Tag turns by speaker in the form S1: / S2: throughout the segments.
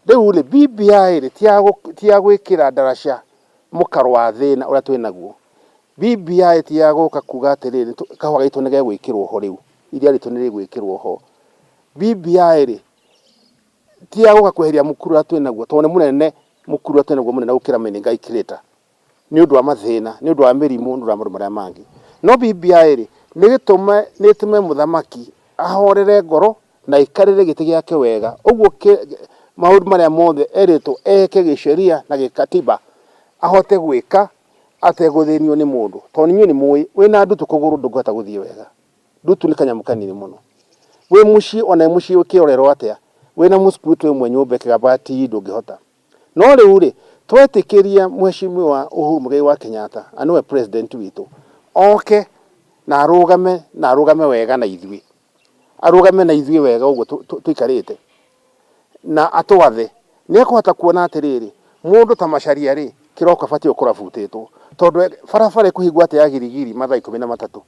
S1: riu ri BBI ri tia gwikira darasha mukaro wa thina uria twi naguo. BBI tia guka kuga atiriri kahua gitu nige gwikirwo ho riu iria ritu niri gwikirwo ho. BBI ri tia guka kweheria mukuru atwi naguo tone munene mukuru atwi naguo munene gukira Menengai Kirita ni undu wa mathina ni undu wa mirimu ndu wa maundu maria mangi. No BBI ri nitume muthamaki ahorere ngoro na ikarire giti giake wega uguo maundu maria mothe erito eke gisheria na gikatiba ahote gwika ateguthinio ni mundu toni nyu ni mui wina ndutu kuguru ndungata guthie wega. Ndutu ni kanyamu kanini muno we mushi ona mushi ukiorero atia wina musputu mwe nyumba kigabati ndungihota. No riu ri twetikiria mheshimiwa Uhuru Muigai wa Kenyatta aniwe president witu oke na arugame wega na ithui arugame na ithui wega uguo tuikarite na atwathe ni akuhota kuona atiriri mundu ta Macharia ri kiroko abati ukura futitwo tondu barabara kuhigwa ate ya girigiri mathaa 13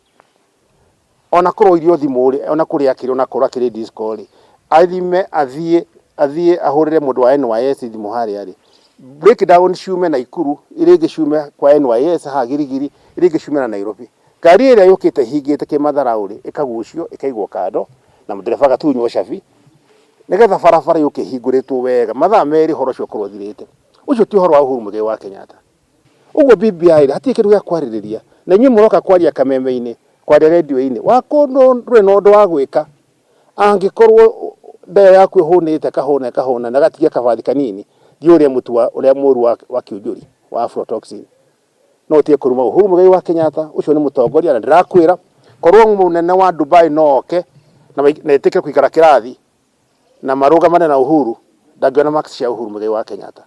S1: ona kuro irio thimu ri ona kuri akiri ona kura kiri Discord athime athie ahurire mundu wa NYS thimu hari ari breakdown shume na Ikuru irige shume kwa NYS ha girigiri irige shume na Nairobi. Gari ira yukite higite kimathara uri ikagucio ikaigwo kado na mudereva gatunywo shafi nigetha barabara yuke hinguritwo wega mathaa meri horo cio kurothirite. Ucio ti horo wa Uhuru Muigai wa Kenyatta. Uguo BBI hati kiru ya kwaririria na nyu muroka kwaria kameme-ini kwaria radio-ini wakundu ndure no ndu wa gwika angikorwo ndayo yaku ihunite kahuna na gatigia kabathi kanini ndiuria mutua uria muru wa kiujuri wa aflatoxin no tie kuruma Uhuru Muigai wa Kenyatta ucio ni mutongoria na ndirakwira korwo munene wa Dubai noke na etike kuikara kirathi na marugamane na Uhuru ndagiona max cia Uhuru Muigai wa Kenyatta.